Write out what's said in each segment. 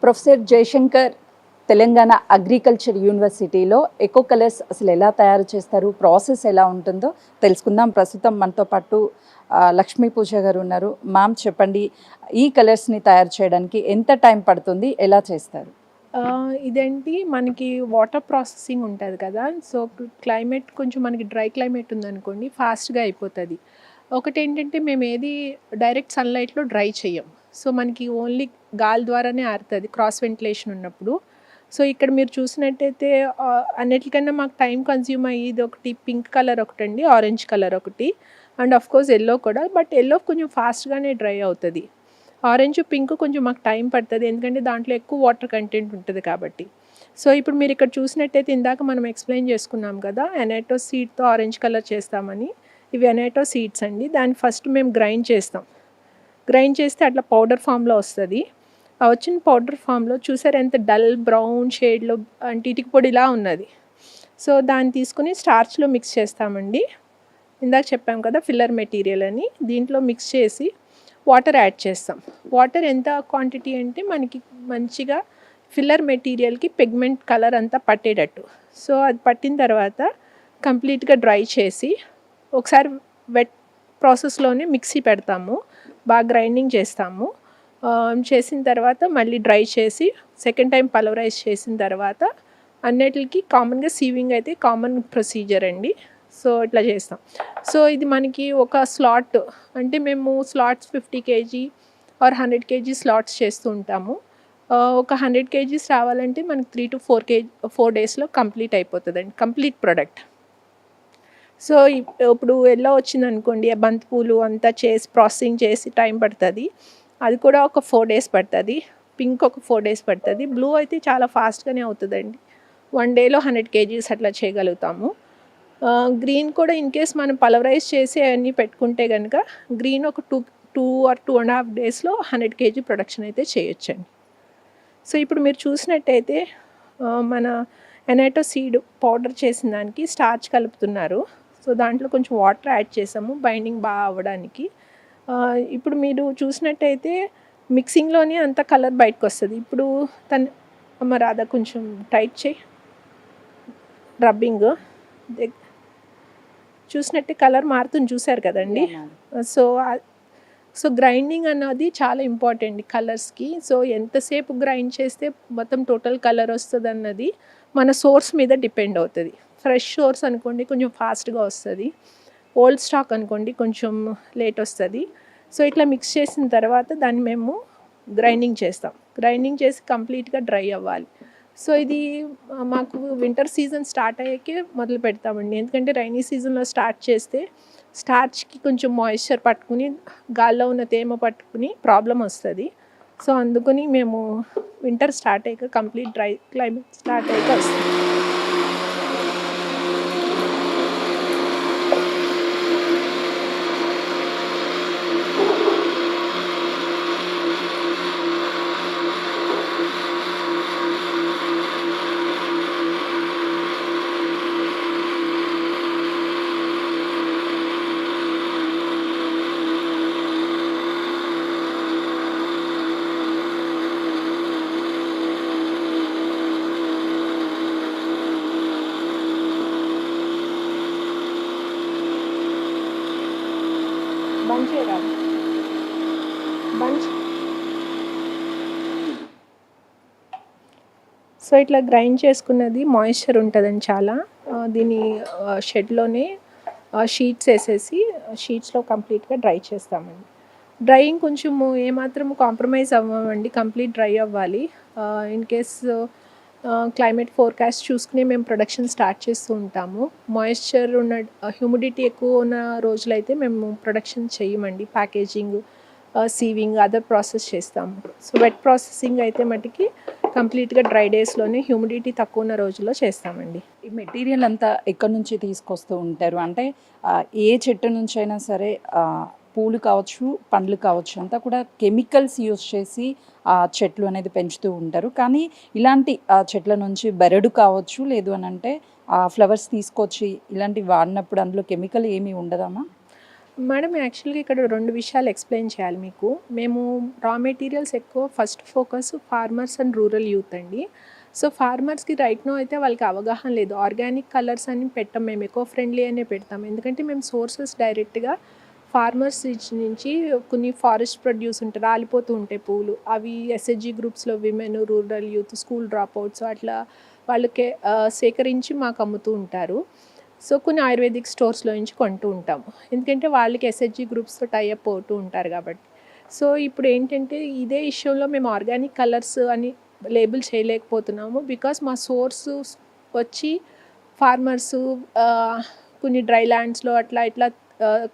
Professor Jayashankar Telangana agriculture యూనివర్సిటీలో echo colours అసలు ఎలా తయారు చేస్తారు, ప్రాసెస్ ఎలా ఉంటుందో తెలుసుకుందాం. ప్రస్తుతం మనతో పాటు లక్ష్మీ పూజ గారు ఉన్నారు. మ్యామ్ చెప్పండి, ఈ కలర్స్ని తయారు చేయడానికి ఎంత టైం పడుతుంది, ఎలా చేస్తారు? ఇదేంటి మనకి వాటర్ ప్రాసెసింగ్ ఉంటుంది కదా. సో క్లైమేట్ కొంచెం మనకి డ్రై క్లైమేట్ ఉందనుకోండి, ఫాస్ట్గా అయిపోతుంది. ఒకటి ఏంటంటే మేము ఏది డైరెక్ట్ సన్లైట్లో డ్రై చెయ్యం. సో మనకి ఓన్లీ గాలి ద్వారానే ఆరుతుంది క్రాస్ వెంటిలేషన్ ఉన్నప్పుడు. సో ఇక్కడ మీరు చూసినట్టయితే అన్నిటికన్నా మాకు టైం కన్జ్యూమ్ అయ్యేది ఒకటి పింక్ కలర్ ఒకటండి, ఆరెంజ్ కలర్ ఒకటి, అండ్ ఆఫ్ కోర్స్ ఎల్లో కూడా. బట్ ఎల్లో కొంచెం ఫాస్ట్గానే డ్రై అవుతుంది. ఆరెంజ్ పింక్ కొంచెం మాకు టైం పడుతుంది, ఎందుకంటే దాంట్లో ఎక్కువ వాటర్ కంటెంట్ ఉంటుంది కాబట్టి. సో ఇప్పుడు మీరు ఇక్కడ చూసినట్టయితే ఇందాక మనం ఎక్స్ప్లెయిన్ చేసుకున్నాం కదా, ఎనాటో సీడ్తో ఆరెంజ్ కలర్ చేస్తామని. ఇవి ఎనాటో సీడ్స్ అండి. దాన్ని ఫస్ట్ మేము గ్రైండ్ చేస్తాం. గ్రైండ్ చేస్తే అట్లా పౌడర్ ఫామ్లో వస్తుంది. ఆ వచ్చిన పౌడర్ ఫామ్లో చూసారు ఎంత డల్ బ్రౌన్ షేడ్లో అంటే ఇటుక పొడిలా ఉన్నది. సో దాన్ని తీసుకుని స్టార్చ్లో మిక్స్ చేస్తామండి. ఇందాక చెప్పాం కదా ఫిల్లర్ మెటీరియల్ అని, దీంట్లో మిక్స్ చేసి వాటర్ యాడ్ చేస్తాం. వాటర్ ఎంత క్వాంటిటీ అంటే మనకి మంచిగా ఫిల్లర్ మెటీరియల్కి పిగ్మెంట్ కలర్ అంతా పట్టేటట్టు. సో అది పట్టిన తర్వాత కంప్లీట్గా డ్రై చేసి ఒకసారి వెట్ ప్రాసెస్లోనే మిక్సీ పెడతాము, బాగా గ్రైండింగ్ చేస్తాము. చేసిన తర్వాత మళ్ళీ డ్రై చేసి సెకండ్ టైం పల్వరైజ్ చేసిన తర్వాత అన్నిటికి కామన్గా సీవింగ్ అయితే కామన్ ప్రొసీజర్ అండి. సో ఇట్లా చేస్తాం. సో ఇది మనకి ఒక స్లాట్ అంటే మేము slots 50 kg or 100 kg slots చేస్తూ ఉంటాము. ఒక 100 kgs రావాలంటే మనకి 3 to 4 daysలో కంప్లీట్ అయిపోతుందండి కంప్లీట్ ప్రోడక్ట్. సో ఇప్పుడు ఎల్లో వచ్చింది అనుకోండి, బంతిపూలు అంతా చేసి ప్రాసెసింగ్ చేసి టైం పడుతుంది. అది కూడా ఒక 4 days పడుతుంది. పింక్ ఒక 4 days పడుతుంది. బ్లూ అయితే చాలా ఫాస్ట్గానే అవుతుందండి. 1 dayలో 100 kgs అట్లా చేయగలుగుతాము. గ్రీన్ కూడా ఇన్ కేస్ మనం పల్వరైజ్ చేసి అవన్నీ పెట్టుకుంటే కనుక గ్రీన్ ఒక 2 or 2.5 daysలో 100 kg ప్రొడక్షన్ అయితే చేయొచ్చండి. సో ఇప్పుడు మీరు చూసినట్టయితే మన ఎనాటో సీడ్ పౌడర్ చేసిన దానికి స్టార్చ్ కలుపుతున్నారు. సో దాంట్లో కొంచెం వాటర్ యాడ్ చేసాము బైండింగ్ బాగా అవ్వడానికి. ఇప్పుడు మీరు చూసినట్టయితే మిక్సింగ్లోనే అంత కలర్ బయటకు వస్తుంది. ఇప్పుడు మరి అదా కొంచెం టైట్ చేయి, రబ్బింగ్ చూసినట్టే కలర్ మారుతుంది, చూసారు కదండి. సో గ్రైండింగ్ అన్నది చాలా ఇంపార్టెంట్ కలర్స్కి. సో ఎంతసేపు గ్రైండ్ చేస్తే మొత్తం టోటల్ కలర్ వస్తుంది అన్నది మన సోర్స్ మీద డిపెండ్ అవుతుంది. ఫ్రెష్ సోర్స్ అనుకోండి కొంచెం ఫాస్ట్గా వస్తుంది, ఓల్డ్ స్టాక్ అనుకోండి కొంచెం లేట్ వస్తుంది. సో ఇట్లా మిక్స్ చేసిన తర్వాత దాన్ని మేము గ్రైండింగ్ చేస్తాం. గ్రైండింగ్ చేసి కంప్లీట్గా డ్రై అవ్వాలి. సో ఇది మాకు వింటర్ సీజన్ స్టార్ట్ అయ్యాకే మొదలు పెడతామండి, ఎందుకంటే రైనీ సీజన్లో స్టార్ట్ చేస్తే స్టార్చ్కి కొంచెం మాయిశ్చర్ పట్టుకుని గాల్లో ఉన్న తేమ పట్టుకుని ప్రాబ్లం వస్తుంది. సో అందుకని మేము వింటర్ స్టార్ట్ అయ్యాక కంప్లీట్ డ్రై క్లైమేట్ స్టార్ట్ అయ్యాక వస్తుంది. బంచ్ సో ఇట్లా గ్రైండ్ చేసుకున్నది మాయిశ్చర్ ఉంటుందని చాలా. దీన్ని షెడ్లోనే షీట్స్ వేసేసి షీట్స్లో కంప్లీట్గా డ్రై చేస్తామండి. డ్రైయింగ్ కొంచెము ఏమాత్రం కాంప్రమైజ్ అవ్వమండి, కంప్లీట్ డ్రై అవ్వాలి. ఇన్ కేస్ క్లైమేట్ ఫోర్కాస్ట్ చూసుకుని మేము ప్రొడక్షన్ స్టార్ట్ చేస్తూ ఉంటాము. మాయిశ్చర్ ఉన్న హ్యూమిడిటీ ఎక్కువ ఉన్న రోజులైతే మేము ప్రొడక్షన్ చేయమండి. ప్యాకేజింగ్, సీవింగ్, అదర్ ప్రాసెస్ చేస్తాము. సో వెట్ ప్రాసెసింగ్ అయితే మటుకి కంప్లీట్గా డ్రై డేస్లోనే హ్యూమిడిటీ తక్కువ ఉన్న రోజుల్లో చేస్తామండి. ఈ మెటీరియల్ అంతా ఎక్కడి నుంచి తీసుకొస్తూ ఉంటారు? అంటే ఏ చెట్టు నుంచి అయినా సరే పూలు కావచ్చు, పండ్లు కావచ్చు, అంతా కూడా కెమికల్స్ యూజ్ చేసి చెట్లు అనేది పెంచుతూ ఉంటారు. కానీ ఇలాంటి చెట్ల నుంచి బెరడు కావచ్చు, లేదు అని అంటే ఫ్లవర్స్ తీసుకొచ్చి ఇలాంటివి వాడినప్పుడు అందులో కెమికల్ ఏమీ ఉండదమ్మా? మేడం యాక్చువల్గా ఇక్కడ 2 విషయాలు ఎక్స్‌ప్లెయిన్ చేయాలి మీకు. మేము రా మెటీరియల్స్ ఎక్కువ first focus farmers and rural youth అండి. సో, ఫార్మర్స్‌కి రైట్ నౌ అయితే వాళ్ళకి అవగాహన లేదు. ఆర్గానిక్ కలర్స్ అని పెట్టం మేము. ఎకో ఫ్రెండ్లీ అనే పెడతాం. ఎందుకంటే మేము సోర్సెస్ డైరెక్ట్‌గా ఫార్మర్స్ నుంచి కొన్ని ఫారెస్ట్ ప్రొడ్యూస్ ఉంటాయి. రాలిపోతూ ఉంటాయి పువ్వులు. అవి ఎస్‌హెచ్‌జీ గ్రూప్స్‌లో women, rural youth, school drop outs అట్లా వాళ్ళకి సేకరించి మాకు అమ్ముతూ ఉంటారు. సో, కొన్ని ఆయుర్వేదిక్ స్టోర్స్‌లో నుంచి కొంటూ ఉంటాము. ఎందుకంటే వాళ్ళకి ఎస్‌హెచ్‌జీ గ్రూప్స్‌తో టై అప్ అవుతూ ఉంటారు కాబట్టి. సో, ఇప్పుడు ఏంటంటే ఇదే ఇష్యూలో మేము ఆర్గానిక్ కలర్స్ అని లేబుల్ చేయలేకపోతున్నాము. బికాస్ మా సోర్స్ వచ్చి ఫార్మర్సు కొన్ని డ్రై ల్యాండ్స్‌లో అట్లా ఇట్లా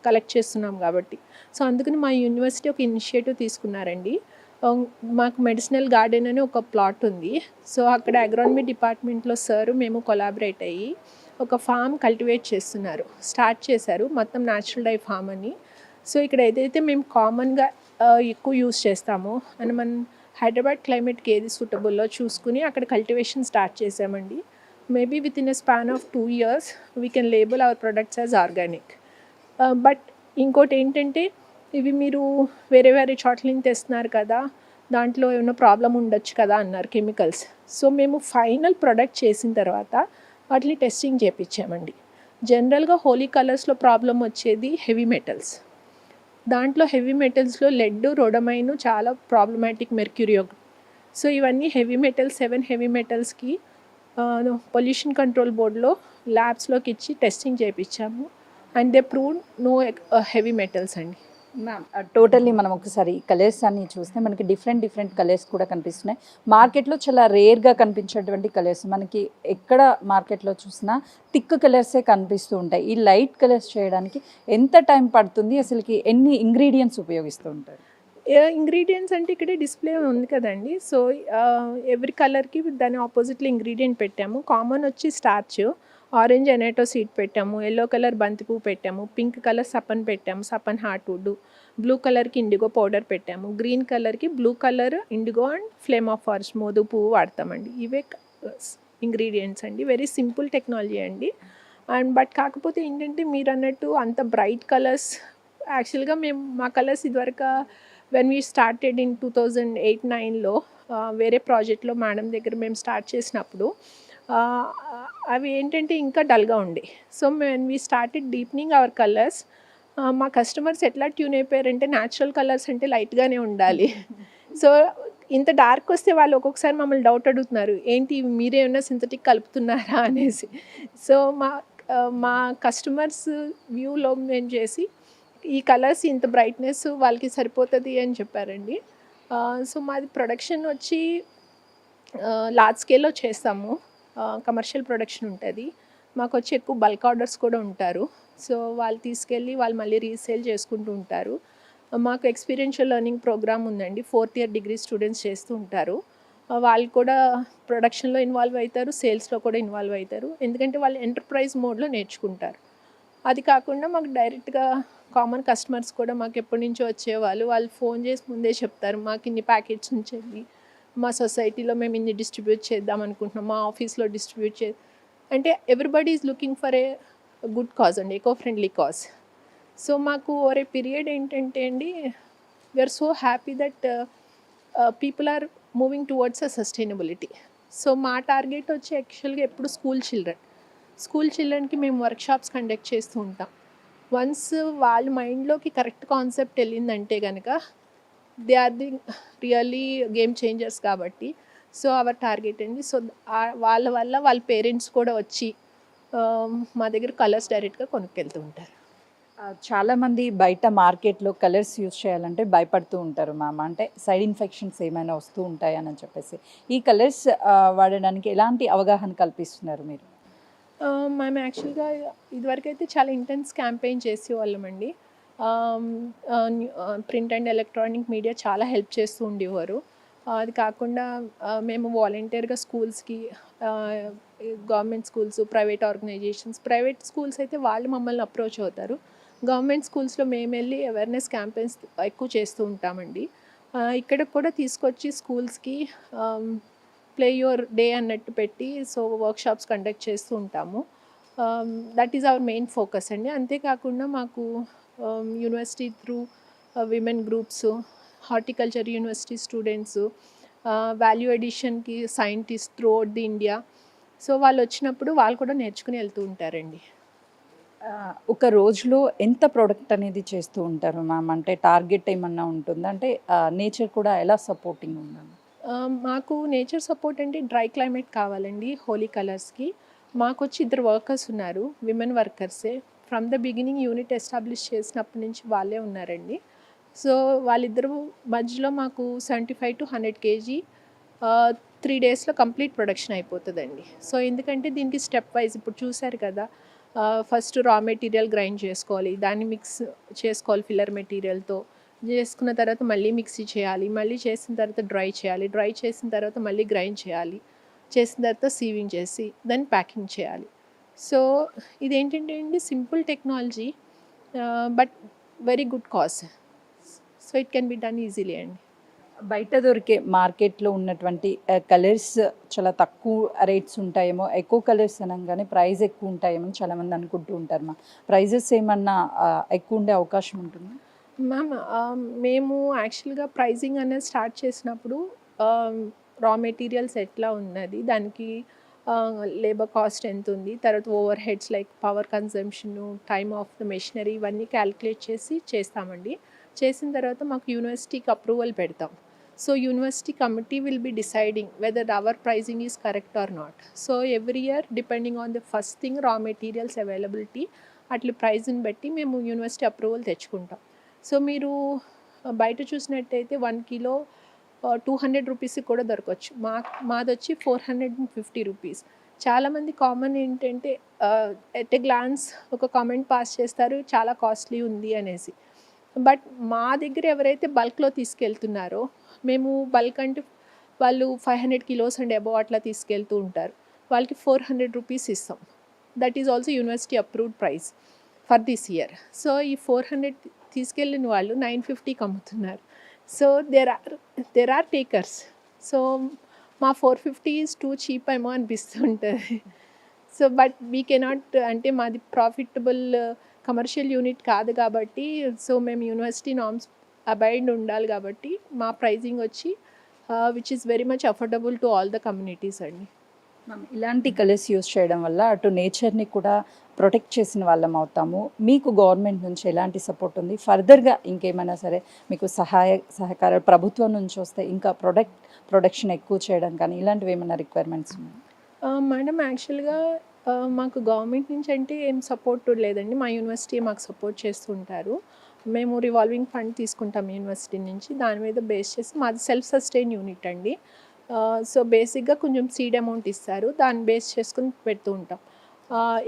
కలెక్ట్ చేస్తున్నాం కాబట్టి. సో, అందుకని మా యూనివర్సిటీ ఒక ఇనిషియేటివ్ తీసుకున్నారండి. ఆహ్, మాకు మెడిసినల్ గార్డెన్ అని ఒక ప్లాట్ ఉంది. సో, అక్కడ అగ్రానమీ డిపార్ట్మెంట్‌లో సార్ మేము కొలాబరేట్ అయ్యి ఒక ఫామ్ కల్టివేట్ చేస్తున్నారు. స్టార్ట్ చేశారు. మొత్తం న్యాచురల్ డై ఫామ్ అని. సో, ఇక్కడ ఏదైతే మేము కామన్‌గా ఎక్కువ యూజ్ చేస్తామో అండ్ మన హైదరాబాద్ క్లైమేట్‌కి ఏది సూటబుల్లో చూసుకుని అక్కడ కల్టివేషన్ స్టార్ట్ చేశామండి. Maybe within a span of 2 years we can label hour products as organic. But ఇంకోటేంటంటే ఇవి మీరు వేరే వేరే చోట్ల నుంచి తెస్తున్నారు కదా! దాంట్లో ఏమైనా ప్రాబ్లమ్ ఉండొచ్చు కదా అన్నారు కెమికల్స్. సో, మేము ఫైనల్ ప్రొడక్ట్ చేసిన తర్వాత వాటిని టెస్టింగ్ చేపిచ్చామండి. జనరల్‌గా హోలీ కలర్స్‌లో ప్రాబ్లమ్ వచ్చేది హెవీ మెటల్స్. దాంట్లో హెవీ మెటల్స్‌లో లెడ్, రొడమైన్ చాలా ప్రాబ్లమాటిక్, మెర్క్యూరీ ఒకటి. సో, ఇవన్నీ హెవీ మెటల్స్ 7 హెవీ మెటల్స్‌కి పొల్యూషన్ కంట్రోల్ బోర్డ్‌లో ల్యాబ్స్‌లోకి ఇచ్చి టెస్టింగ్ చేపిచ్చాము. And they proved no heavy metals అండి. మ్యామ్ టోటల్లీ మనం ఒకసారి కలర్స్ అన్ని చూస్తే మనకి డిఫరెంట్ కలర్స్ కూడా కనిపిస్తున్నాయి. మార్కెట్లో చాలా రేర్గా కనిపించేటువంటి కలర్స్ మనకి ఎక్కడ మార్కెట్లో చూసినా థిక్ కలర్సే కనిపిస్తూ ఉంటాయి. ఈ లైట్ కలర్స్ చేయడానికి ఎంత టైం పడుతుంది, అసలుకి ఎన్ని ఇంగ్రీడియంట్స్ ఉపయోగిస్తూ ఉంటారు? ఇంగ్రీడియంట్స్ అంటే ఇక్కడే డిస్‌ప్లే ఉంది కదండీ. సో, ఎవ్రీ కలర్‌కి దాని ఆపోజిట్‌లో ఇంగ్రీడియంట్ పెట్టాము. కామన్ వచ్చి స్టార్చ్, ఆరెంజ్ ఎనాటో సీడ్ పెట్టాము, యెల్లో కలర్ బంతి పువ్వు పెట్టాము, పింక్ కలర్ సపన్ పెట్టాము, సపన్ హార్ట్‌వుడ్, బ్లూ కలర్‌కి ఇండిగో పౌడర్ పెట్టాము, గ్రీన్ కలర్‌కి blue colour, indigo and flame of forest మోదు పువ్వు వాడతామండి. ఇవే ఇంగ్రీడియంట్స్ అండి. వెరీ సింపుల్ టెక్నాలజీ అండి. అండ్ బట్ కాకపోతే ఏంటంటే మీరన్నట్టు అంత బ్రైట్ కలర్స్ యాక్చువల్‌గా మేము మా కలర్స్ ఇదివరక వెన్ వీ స్టార్టెడ్ ఇన్ 2008-9లో వేరే ప్రాజెక్ట్‌లో మేడం దగ్గర మేము స్టార్ట్ చేసినప్పుడు ఆహ్, అవి ఏంటంటే ఇంకా డల్‌గా ఉండేవి. So, when we started deepening our colours మా కస్టమర్స్ ఎట్లా ట్యూన్ అయిపోయారంటే న్యాచురల్ కలర్స్ అంటే లైట్‌గానే ఉండాలి. సో, ఇంత డార్క్ వస్తే వాళ్ళు ఒక్కొక్కసారి మమ్మల్ని డౌట్ అడుగుతున్నారు. ఏంటి మీరేమన్నా సింథటిక్ కలుపుతున్నారా అనేసి. సో, మా కస్టమర్స్ వ్యూలో మేము చేసి ఈ కలర్స్ ఇంత బ్రైట్‌నెస్ వాళ్ళకి సరిపోతది అని చెప్పారండి. సో, మాది ప్రొడక్షన్ వచ్చి లార్జ్ స్కేల్‌లో చేస్తాము. కమర్షియల్ ప్రొడక్షన్ ఉంటది. మాకొచ్చి ఎక్కువ బల్క్ ఆర్డర్స్ కూడా ఉంటారు. సో, వాళ్ళు తీసుకెళ్ళి వాళ్ళు మళ్ళీ రీసేల్ చేసుకుంటూ ఉంటారు. మాకు ఎక్స్‌పీరియన్షియల్ లెర్నింగ్ ప్రోగ్రామ్ ఉందండి. 4th ఇయర్ డిగ్రీ స్టూడెంట్స్ చేస్తూ ఉంటారు. వాళ్ళు కూడా ప్రొడక్షన్‌లో ఇన్వాల్వ్ అవుతారు. సేల్స్‌లో కూడా ఇన్వాల్వ్ అవుతారు. ఎందుకంటే వాళ్ళు ఎంటర్‌ప్రైజ్ మోడ్‌లో నేర్చుకుంటారు. అది కాకుండా మాకు డైరెక్ట్‌గా కామన్ కస్టమర్స్ కూడా మాకు ఎప్పటినుంచో వచ్చేవాళ్ళు. వాళ్ళు ఫోన్ చేసి ముందే చెప్తారు. మాకు ఇన్ని ప్యాకెట్స్ ఉంచండి. మా సొసైటీలో మేము ఇన్ని డిస్ట్రిబ్యూట్ చేద్దాం అనుకుంటున్నాం. మా ఆఫీస్‌లో డిస్ట్రిబ్యూట్ అంటే everybody is looking for a good cause అండి. Eco friendly cause. సో, మాకు ఓవర్ ఏ పీరియడ్ ఏంటంటే అండి we are so happy that people are moving towards a sustainability. So, మా టార్గెట్ వచ్చి యాక్చువల్‌గా ఎప్పుడు స్కూల్ చిల్డ్రన్‌కి మేము వర్క్షాప్స్ కండక్ట్ చేస్తూ ఉంటాం. వన్స్ వాళ్ళ మైండ్‌లోకి కరెక్ట్ కాన్సెప్ట్ వెళ్ళిందంటే గనక they are the really game changers కాబట్టి. సో, అవర్ టార్గెట్ అండి. సో, వాళ్ళ వల్ల వాళ్ళ పేరెంట్స్ కూడా వచ్చి మా దగ్గర కలర్స్ డైరెక్ట్‌గా కొనుక్కెళ్తూ ఉంటారు. చాలామంది బయట మార్కెట్లో కలర్స్ యూజ్ చేయాలంటే భయపడుతూ ఉంటారు మ్యామ్. అంటే సైడ్ ఇన్ఫెక్షన్స్ ఏమైనా వస్తూ ఉంటాయని చెప్పేసి. ఈ కలర్స్ వాడడానికి ఎలాంటి అవగాహన కల్పిస్తున్నారు మీరు? మేము యాక్చువల్‌గా ఇదివరకైతే చాలా ఇంటెన్స్ క్యాంపెయిన్ చేసేవాళ్ళమండి. ప్రింట్ అండ్ ఎలక్ట్రానిక్ మీడియా చాలా హెల్ప్ చేస్తూ ఉండేవారు. అది కాకుండా మేము వాలంటీర్‌గా స్కూల్స్‌కి government schools, private organisations, private schools అయితే వాళ్ళు మమ్మల్ని అప్రోచ్ అవుతారు. గవర్నమెంట్ స్కూల్స్‌లో మేమెళ్ళి అవేర్‌నెస్ క్యాంపెయిన్స్ ఎక్కువ చేస్తూ ఉంటామండి. ఇక్కడికి కూడా తీసుకొచ్చి స్కూల్స్‌కి ప్లే యువర్ డే అన్నట్టు పెట్టి సో వర్క్షాప్స్ కండక్ట్ చేస్తూ ఉంటాము. That is our main focus అండి. అంతేకాకుండా మాకు university through women groups, horticulture university students, value ఎడిషన్కి scientist throughout the India. So వాళ్ళు వచ్చినప్పుడు వాళ్ళు కూడా నేర్చుకుని వెళ్తూ ఉంటారండి. ఒక రోజులో ఎంత ప్రోడక్ట్ అనేది చేస్తూ ఉంటారు మ్యామ్? అంటే టార్గెట్ ఏమన్నా ఉంటుందా? అంటే నేచర్ కూడా ఎలా సపోర్టింగ్ ఉండాలి? మాకు నేచర్ సపోర్ట్ అంటే డ్రై క్లైమేట్ కావాలండి హోలీ కలర్స్కి. మాకు వచ్చి 2 వర్కర్స్ ఉన్నారు, విమెన్ వర్కర్సే. From the beginning unit establish చేసినప్పటి నుంచి వాళ్ళే ఉన్నారండి. సో వాళ్ళిద్దరు మధ్యలో మాకు 75 to 100 kg 3 daysలో కంప్లీట్ ప్రొడక్షన్ అయిపోతుందండి. సో ఎందుకంటే దీనికి స్టెప్ వైజ్ ఇప్పుడు చూశారు కదా, ఫస్ట్ రా మెటీరియల్ గ్రైండ్ చేసుకోవాలి, దాన్ని మిక్స్ చేసుకోవాలి ఫిల్లర్ మెటీరియల్తో. చేసుకున్న తర్వాత మళ్ళీ మిక్సీ చేయాలి, మళ్ళీ చేసిన తర్వాత డ్రై చేయాలి, డ్రై చేసిన తర్వాత మళ్ళీ గ్రైండ్ చేయాలి, చేసిన తర్వాత సీవింగ్ చేసి దెన్ ప్యాకింగ్ చేయాలి. సో ఇదేంటంటే అండి simple technology but very good cost. So it can be done easily అండి. బయట దొరికే మార్కెట్లో ఉన్నటువంటి కలర్స్ చాలా తక్కువ రేట్స్ ఉంటాయేమో, ఎక్కువ కలర్స్ అనగానే ప్రైస్ ఎక్కువ ఉంటాయేమో అని చాలామంది అనుకుంటూ ఉంటారు. మా ప్రైజెస్ ఏమన్నా ఎక్కువ ఉండే అవకాశం ఉంటుందా? మ్యామ్ మేము యాక్చువల్గా ప్రైజింగ్ అనేది స్టార్ట్ చేసినప్పుడు రా మెటీరియల్స్ ఎట్లా ఉన్నది, దానికి లేబర్ కాస్ట్ ఎంత ఉంది, తర్వాత overheads like power consumption, time of the machinery, ఇవన్నీ క్యాలిక్యులేట్ చేసి చేస్తామండి. చేసిన తర్వాత మాకు యూనివర్సిటీకి అప్రూవల్ పెడతాం. So university committee will be deciding whether our pricing is correct or not. So every year depending on the first thing raw materials availability, అట్లా ప్రైజ్ని బట్టి మేము యూనివర్సిటీ అప్రూవల్ తెచ్చుకుంటాం. సో మీరు బయట చూసినట్టయితే 1 kilo 200 రూపీస్కి కూడా దొరకవచ్చు. మాది వచ్చి 450 రూపీస్. చాలామంది కామన్ ఏంటంటే ఎట్ ఎ గ్లాన్స్ ఒక కామెంట్ పాస్ చేస్తారు, చాలా కాస్ట్లీ ఉంది అనేసి. బట్ మా దగ్గర ఎవరైతే బల్క్లో తీసుకెళ్తున్నారో, మేము బల్క్ అంటే వాళ్ళు 500 kilos అండ్ అబవ్ అట్లా తీసుకెళ్తూ ఉంటారు, వాళ్ళకి 400 రూపీస్ ఇస్తాం. That is also university approved price for this year. So ఈ 400 తీసుకెళ్ళిన వాళ్ళు 950కి అమ్ముతున్నారు. So there are takers. So మా 450 ఈజ్ టూ చీప్ ఏమో అనిపిస్తుంటుంది. సో బట్ వీ కెనాట్, అంటే మాది ప్రాఫిటబుల్ కమర్షియల్ యూనిట్ కాదు కాబట్టి, సో మేము యూనివర్సిటీ నామ్స్ అబైడ్ ఉండాలి కాబట్టి మా ప్రైజింగ్ వచ్చి which is very much affordable to all the communities అండి. ఇలాంటి కలర్స్ యూస్ చేయడం వల్ల అటు నేచర్ని కూడా ప్రొటెక్ట్ చేసిన వాళ్ళం అవుతాము. మీకు గవర్నమెంట్ నుంచి ఎలాంటి సపోర్ట్ ఉంది? ఫర్దర్గా ఇంకేమైనా సరే మీకు సహకారాలు ప్రభుత్వం నుంచి వస్తే ఇంకా ప్రొడక్షన్ ఎక్కువ చేయడం కానీ ఇలాంటివి ఏమైనా రిక్వైర్మెంట్స్ ఉన్నాయి? మేడం యాక్చువల్గా మాకు గవర్నమెంట్ నుంచి అంటే ఏం సపోర్ట్ లేదండి. మా యూనివర్సిటీ మాకు సపోర్ట్ చేస్తుంటారు. మేము రివాల్వింగ్ ఫండ్ తీసుకుంటాం యూనివర్సిటీ నుంచి, దాని మీద బేస్ చేసి మాది సెల్ఫ్ సస్టైన్ యూనిట్ అండి. సో బేసిక్గా కొంచెం సీడ్ అమౌంట్ ఇస్తారు, దాన్ని బేస్ చేసుకుని పెడుతూ ఉంటాం.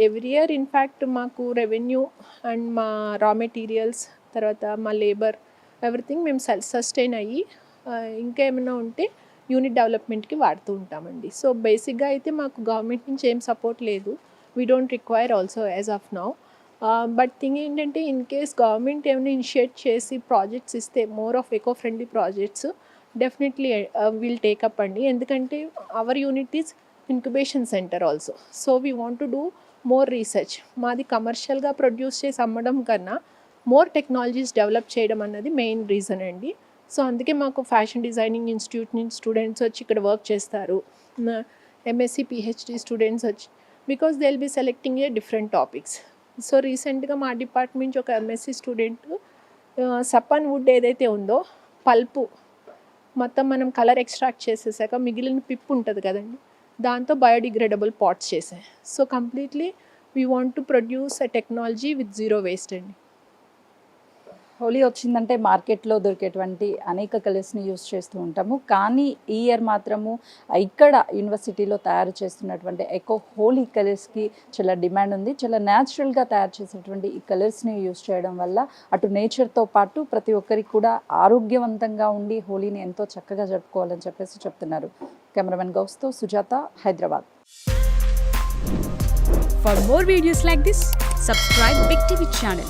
ఎవ్రీ ఇయర్ ఇన్ఫ్యాక్ట్ మాకు రెవెన్యూ అండ్ మా రా మెటీరియల్స్, తర్వాత మా లేబర్, ఎవ్రీథింగ్ మేము సెల్ఫ్ సస్టైన్ అయ్యి ఇంకా ఏమైనా ఉంటే యూనిట్ డెవలప్మెంట్కి వాడుతూ ఉంటామండి. సో బేసిక్గా అయితే మాకు గవర్నమెంట్ నుంచి ఏం సపోర్ట్ లేదు. We don't require also as of now. But thing ఏంటంటే ఇన్ కేస్ గవర్నమెంట్ ఏమైనా ఇనిషియేట్ చేసి ప్రాజెక్ట్స్ ఇస్తే, more of eco friendly projects, definitely will take up అండి. ఎందుకంటే hour unit is incubation centre also. So we want to do more research. మాది కమర్షియల్గా produce చేసి అమ్మడం కన్నా మోర్ టెక్నాలజీస్ డెవలప్ చేయడం అన్నది మెయిన్ రీజన్ అండి. సో అందుకే మాకు ఫ్యాషన్ డిజైనింగ్ ఇన్స్టిట్యూట్ నుంచి స్టూడెంట్స్ వచ్చి ఇక్కడ వర్క్ చేస్తారు, ఎంఎస్సి పిహెచ్డి స్టూడెంట్స్ వచ్చి, because they will be selecting a different topics. So రీసెంట్గా మా డిపార్ట్మెంట్ నుంచి ఒక ఎంఎస్సి స్టూడెంట్ సప్పన్ వుడ్ ఏదైతే ఉందో, పల్పు మొత్తం మనం కలర్ ఎక్స్ట్రాక్ట్ చేసేసాక మిగిలిన పిప్పు ఉంటుంది కదండి, దాంతో బయోడిగ్రేడబుల్ పాట్స్ చేసాయి. So completely we want to produce a technology with zero waste అండి. హోలీ వచ్చిందంటే మార్కెట్లో దొరికేటువంటి అనేక కలర్స్ని యూస్ చేస్తూ ఉంటాము, కానీ ఈ ఇయర్ మాత్రము ఇక్కడ యూనివర్సిటీలో తయారు చేస్తున్నటువంటి ఎకో హోలీ కలర్స్కి చాలా డిమాండ్ ఉంది. చాలా న్యాచురల్గా తయారు చేసేటువంటి ఈ కలర్స్ని యూస్ చేయడం వల్ల అటు నేచర్తో పాటు ప్రతి ఒక్కరికి కూడా ఆరోగ్యవంతంగా ఉండి హోలీని ఎంతో చక్కగా జరుపుకోవాలని చెప్పేసి చెప్తున్నారు. కెమెరామెన్ గౌస్తో Sujatha, Hyderabad. For more videos like this, subscribe Big TV channel.